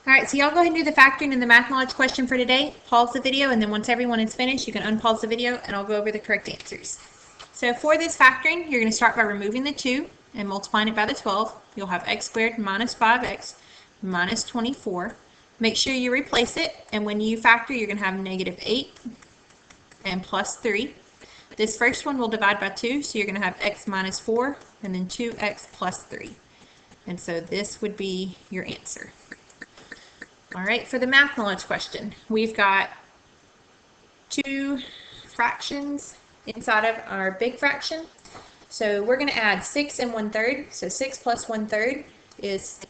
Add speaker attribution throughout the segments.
Speaker 1: All right, so y'all go ahead and do the factoring and the math knowledge question for today. Pause the video, and then once everyone is finished, you can unpause the video, and I'll go over the correct answers. So for this factoring, you're going to start by removing the 2 and multiplying it by the 12. You'll have x squared minus 5x minus 24. Make sure you replace it, and when you factor, you're going to have negative 8 and plus 3. This first one will divide by 2, so you're going to have x minus 4 and then 2x plus 3. And so this would be your answer. All right, for the math knowledge question, we've got 2 fractions inside of our big fraction. So we're going to add 6 and 1/3. So 6 plus 1/3 is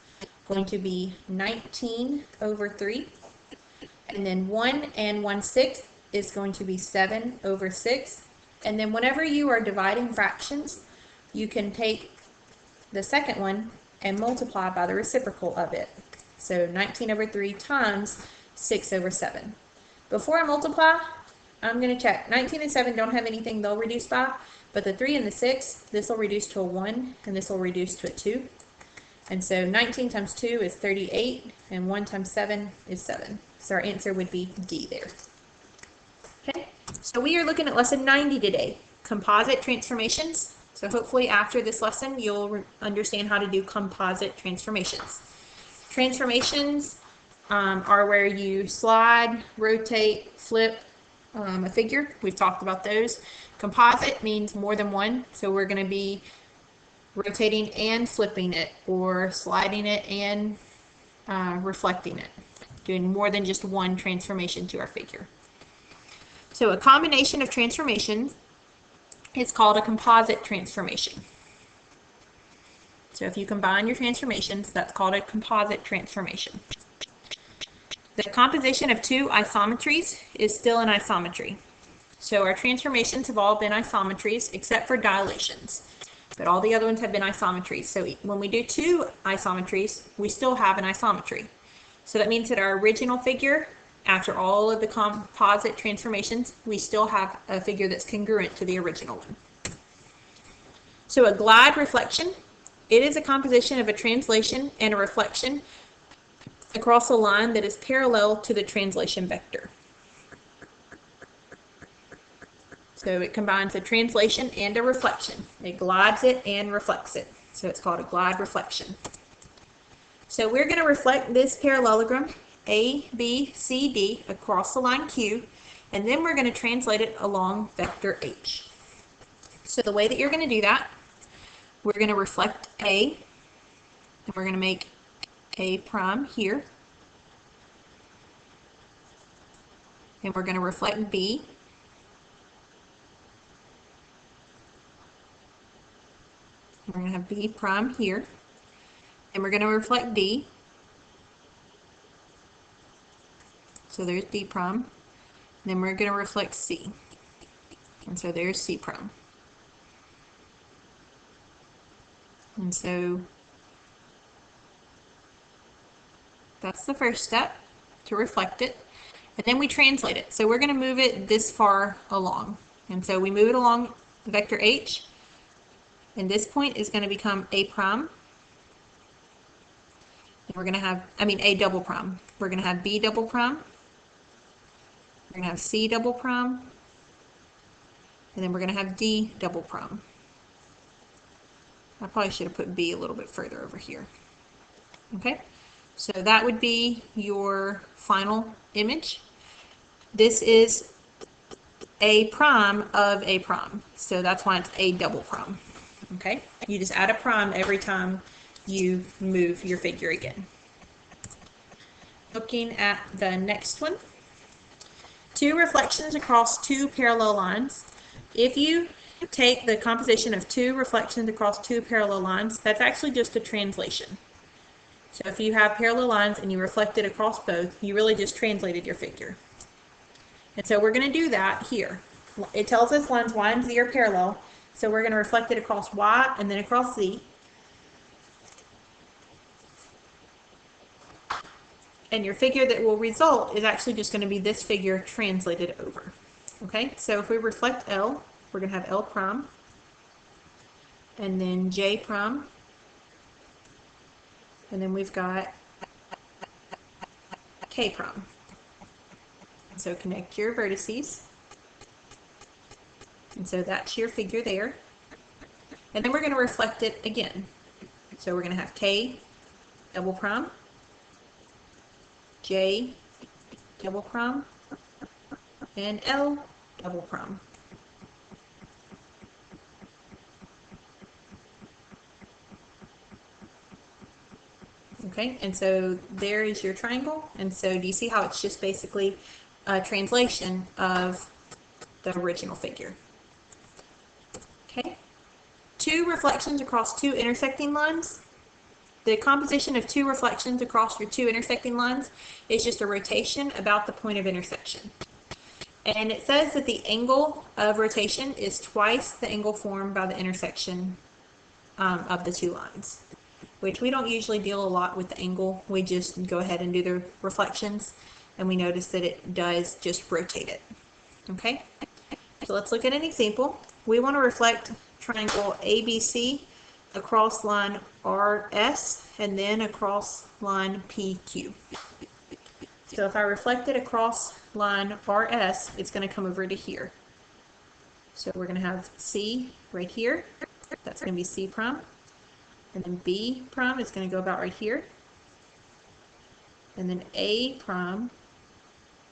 Speaker 1: going to be 19 over 3. And then 1 and 1/6 is going to be 7 over 6. And then whenever you are dividing fractions, you can take the second one and multiply by the reciprocal of it. So 19 over 3 times 6 over 7. Before I multiply, I'm going to check. 19 and 7 don't have anything they'll reduce by, but the 3 and the 6, this will reduce to a 1, and this will reduce to a 2. And so 19 times 2 is 38, and 1 times 7 is 7. So our answer would be D there. Okay, so we are looking at lesson 90 today, composite transformations. So hopefully after this lesson, you'll understand how to do composite transformations. Transformations are where you slide, rotate, flip a figure. We've talked about those. Composite means more than one, so we're going to be rotating and flipping it, or sliding it and reflecting it, doing more than just one transformation to our figure. So a combination of transformations is called a composite transformation. So if you combine your transformations, that's called a composite transformation. The composition of 2 isometries is still an isometry. So our transformations have all been isometries except for dilations, but all the other ones have been isometries. So when we do 2 isometries, we still have an isometry. So that means that our original figure, after all of the composite transformations, we still have a figure that's congruent to the original one. So a glide reflection, it is a composition of a translation and a reflection across a line that is parallel to the translation vector. So it combines a translation and a reflection. It glides it and reflects it. So it's called a glide reflection. So we're going to reflect this parallelogram A, B, C, D across the line Q, and then we're going to translate it along vector H. So the way that you're going to do that, we're going to reflect A, and we're going to make A prime here. And we're going to reflect B. We're going to have B prime here. And we're going to reflect D. So there's D prime. And then we're going to reflect C. And so there's C prime. And so that's the first step, to reflect it. And then we translate it. So we're going to move it this far along. And so we move it along vector H. And this point is going to become A prime. And we're going to have, A double prime. We're going to have B double prime. We're going to have C double prime. And then we're going to have D double prime. I probably should have put B a little bit further over here. Okay, so that would be your final image. This is A prime of A prime, so that's why it's A double prime. Okay, you just add a prime every time you move your figure again. Looking at the next one, 2 reflections across 2 parallel lines. If you take the composition of 2 reflections across 2 parallel lines, that's actually just a translation. So if you have parallel lines and you reflect it across both, you really just translated your figure. And so we're going to do that here. It tells us lines Y and Z are parallel, so we're going to reflect it across Y and then across Z. And your figure that will result is actually just going to be this figure translated over. Okay, so if we reflect L, we're going to have L prime, and then J prime, and then we've got K prom. So connect your vertices. And so that's your figure there. And then we're going to reflect it again. So we're going to have K double prime, J double prime, and L double prime. Okay, and so there is your triangle. And so do you see how it's just basically a translation of the original figure? Okay, two reflections across two intersecting lines. The composition of two reflections across your two intersecting lines is just a rotation about the point of intersection. And it says that the angle of rotation is twice the angle formed by the intersection of the two lines, which we don't usually deal a lot with the angle. We just go ahead and do the reflections, and we notice that it does just rotate it. Okay, so let's look at an example. We want to reflect triangle ABC across line RS and then across line PQ. So if I reflect it across line RS, it's going to come over to here. So we're going to have C right here. That's going to be C prime. And then B prime is going to go about right here. And then A prime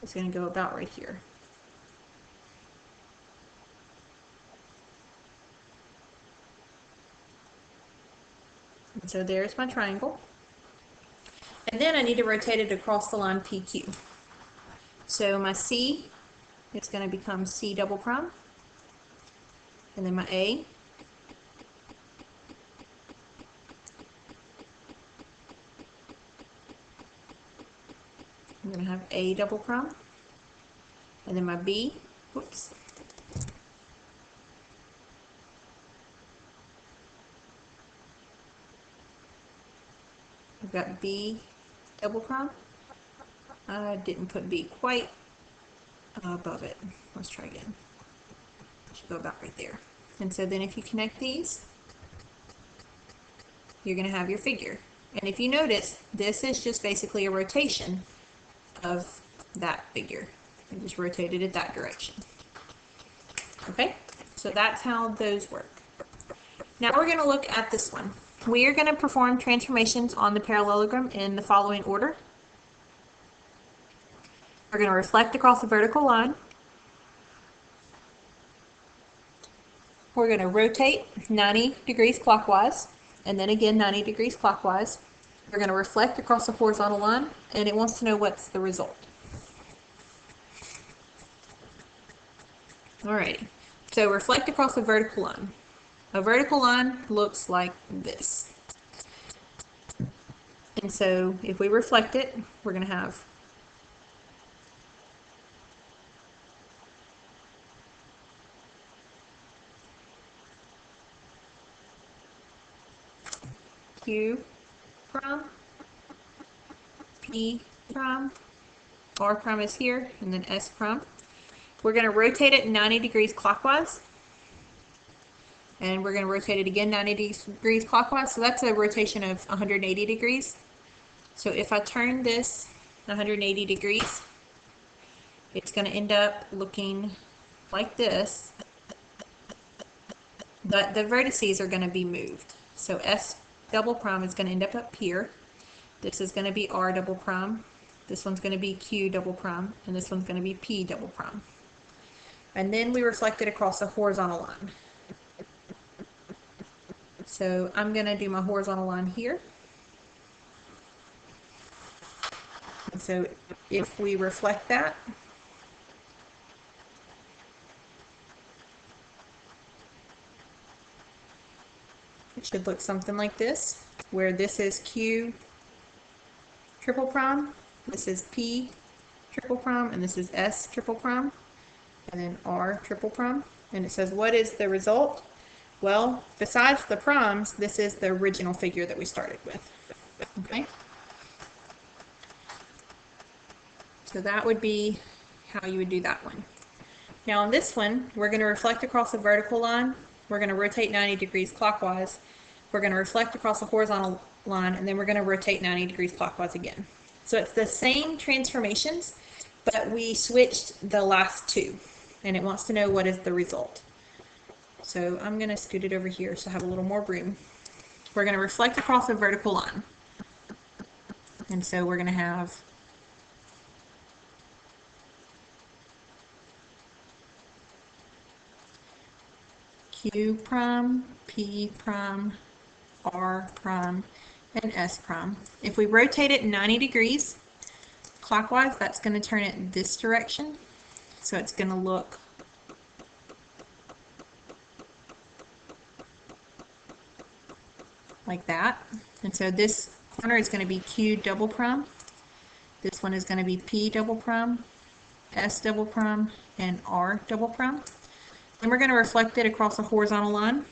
Speaker 1: is going to go about right here. And so there's my triangle. And then I need to rotate it across the line PQ. So my C is going to become C double prime. And then my A I'm going to have A double prime. And then my B, whoops. I've got B double prime. I didn't put B quite above it. Let's try again. Should go about right there. And so then if you connect these, you're going to have your figure. And if you notice, this is just basically a rotation of that figure. I just rotated it that direction. Okay, so that's how those work. Now we're going to look at this one. We are going to perform transformations on the parallelogram in the following order. We're going to reflect across the vertical line. We're going to rotate 90 degrees clockwise, and then again 90 degrees clockwise. We're going to reflect across the horizontal line, and it wants to know what's the result. Alrighty, so reflect across the vertical line. A vertical line looks like this. And so if we reflect it, we're going to have Q prime, P prime, R prime is here, and then S prime. We're going to rotate it 90 degrees clockwise. And we're going to rotate it again 90 degrees clockwise. So that's a rotation of 180 degrees. So if I turn this 180 degrees, it's going to end up looking like this. But the vertices are going to be moved. So S double prime is going to end up here. This is going to be R double prime. This one's going to be Q double prime. And this one's going to be P double prime. And then we reflect it across the horizontal line. So I'm going to do my horizontal line here. And so if we reflect that, it should look something like this, where this is Q triple prime, this is P triple prime, and this is S triple prime, and then R triple prime. And it says, what is the result? Well, besides the primes, this is the original figure that we started with. Okay? So that would be how you would do that one. Now on this one, we're going to reflect across the vertical line. We're going to rotate 90 degrees clockwise. We're going to reflect across the horizontal line, and then we're going to rotate 90 degrees clockwise again. So it's the same transformations, but we switched the last two, and it wants to know what is the result. So I'm going to scoot it over here so I have a little more room. We're going to reflect across a vertical line. And so we're going to have Q prime, P prime, R prime, and S prime. If we rotate it 90 degrees clockwise, that's going to turn it this direction. So it's going to look like that. And so this corner is going to be Q double prime. This one is going to be P double prime, S double prime, and R double prime. Then we're going to reflect it across a horizontal line.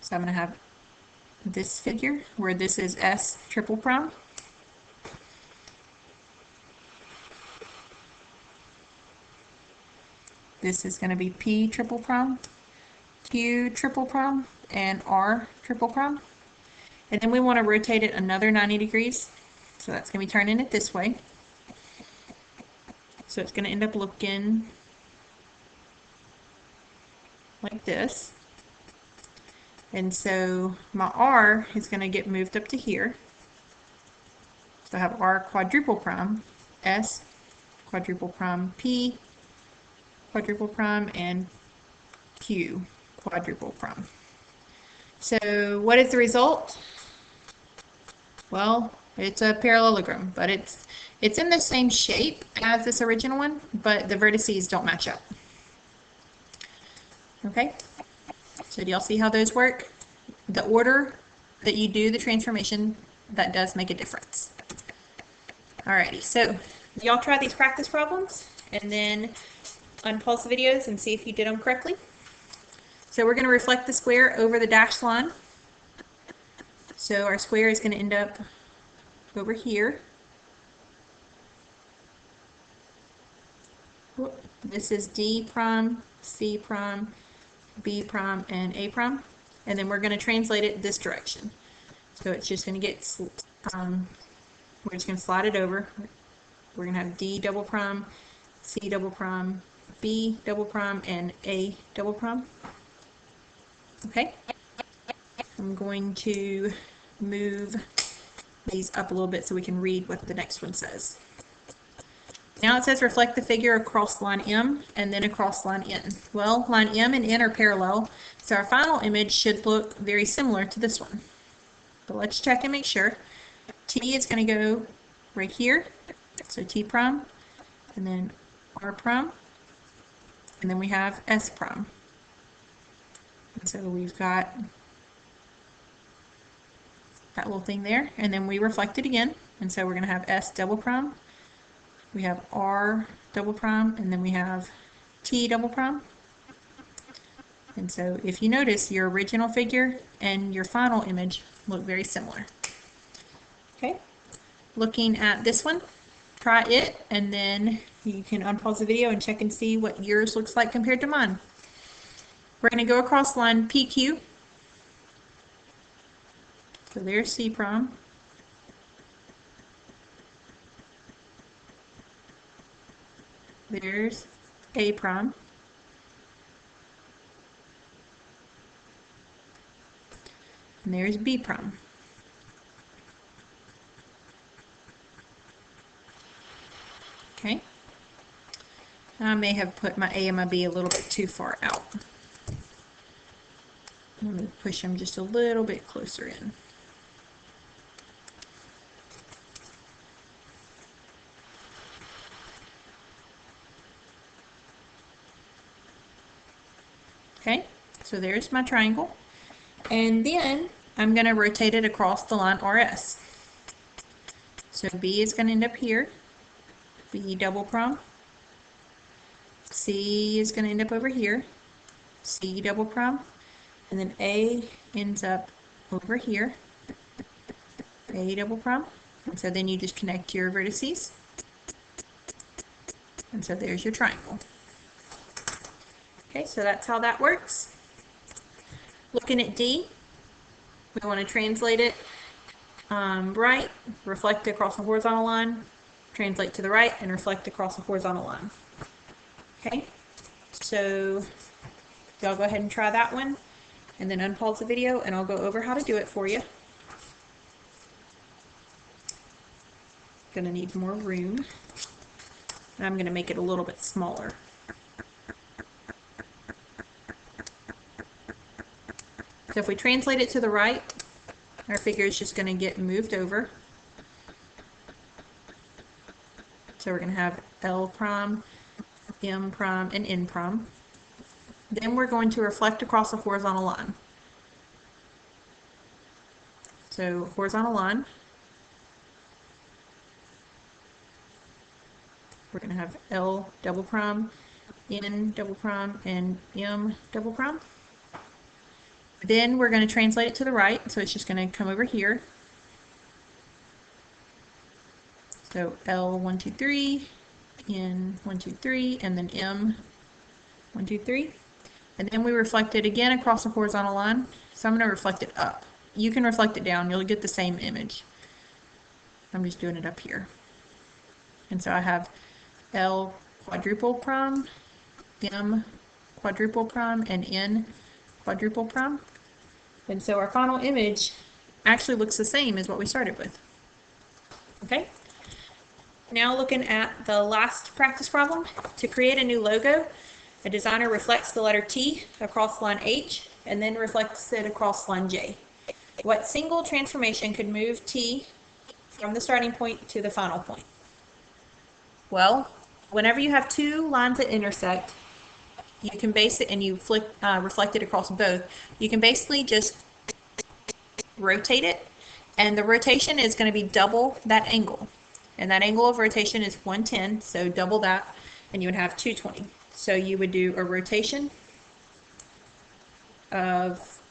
Speaker 1: So I'm going to have this figure where this is S triple prime. This is going to be P triple prime, Q triple prime, and R triple prime. And then we want to rotate it another 90 degrees. So that's going to be turning it this way. So it's going to end up looking like this. And so my R is going to get moved up to here. So I have R quadruple prime, S quadruple prime, P quadruple prime, and Q quadruple prime. So what is the result? Well, it's a parallelogram, but it's in the same shape as this original one, but the vertices don't match up. Okay, so do y'all see how those work? The order that you do the transformation, that does make a difference. Alrighty, so y'all try these practice problems and then unpause the videos and see if you did them correctly. So we're going to reflect the square over the dashed line. So our square is going to end up over here. This is D prime, C prime, B prime, and A prime. And then we're going to translate it this direction. So it's just going to get, we're just going to slide it over. We're going to have D double prime, C double prime, B double prime, and A double prime. Okay. I'm going to move these up a little bit so we can read what the next one says. Now it says reflect the figure across line M and then across line N. Well, line M and N are parallel, so our final image should look very similar to this one. But let's check and make sure. T is going to go right here, so T prime, and then R prime, and then we have S prime. And so we've got that little thing there, and then we reflect it again, and so we're going to have S double prime, we have R double prime, and then we have T double prime. And so if you notice, your original figure and your final image look very similar. Okay, looking at this one, try it, and then you can unpause the video and check and see what yours looks like compared to mine. We're going to go across line PQ. So there's C prime. There's A prime. And there's B prime. Okay. I may have put my A and my B a little bit too far out. Let me push them just a little bit closer in. Okay, so there's my triangle. And then I'm going to rotate it across the line RS. So B is going to end up here. B double prime. C is going to end up over here. C double prime. And then A ends up over here. A double prime. And so then you just connect your vertices. And so there's your triangle. Okay, so that's how that works. Looking at D, we want to translate it right, reflect across the horizontal line, translate to the right, and reflect across the horizontal line. Okay, so y'all go ahead and try that one, and then unpause the video, and I'll go over how to do it for you. Gonna need more room, and I'm gonna make it a little bit smaller. So if we translate it to the right, our figure is just going to get moved over. So we're going to have L prime, M prime, and N prime. Then we're going to reflect across the horizontal line. So horizontal line. We're going to have L double prime, N double prime, and M double prime. Then we're going to translate it to the right, so it's just going to come over here. So L 1 2 3, N 1 2 3, and then M 1 2 3. And then we reflect it again across the horizontal line. So I'm going to reflect it up. You can reflect it down, you'll get the same image. I'm just doing it up here. And so I have L quadruple prime, M quadruple prime, and N quadruple prime. And so our final image actually looks the same as what we started with. Okay? Now looking at the last practice problem. To create a new logo, a designer reflects the letter T across line H and then reflects it across line J. What single transformation could move T from the starting point to the final point? Well, whenever you have two lines that intersect, you can base it, and you reflect it across both, you can basically just rotate it, and the rotation is going to be double that angle, and that angle of rotation is 110, so double that, and you would have 220. So you would do a rotation of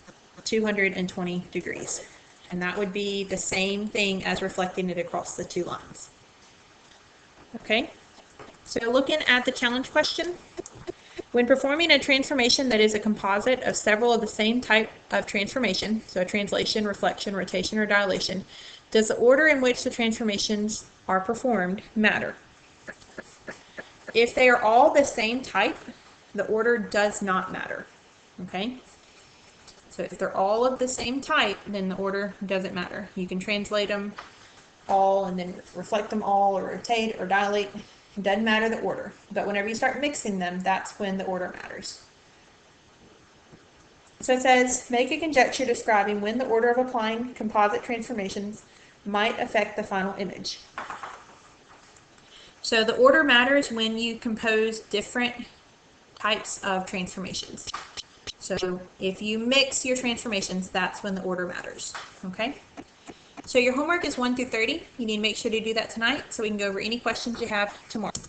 Speaker 1: 220 degrees, and that would be the same thing as reflecting it across the two lines. Okay, so looking at the challenge question, when performing a transformation that is a composite of several of the same type of transformation, so a translation, reflection, rotation, or dilation, does the order in which the transformations are performed matter? If they are all the same type, the order does not matter. Okay? So if they're all of the same type, then the order doesn't matter. You can translate them all and then reflect them all, or rotate or dilate. It doesn't matter the order. But whenever you start mixing them, that's when the order matters. So it says, make a conjecture describing when the order of applying composite transformations might affect the final image. So the order matters when you compose different types of transformations. So if you mix your transformations, that's when the order matters. Okay? So your homework is 1 through 30. You need to make sure to do that tonight so we can go over any questions you have tomorrow.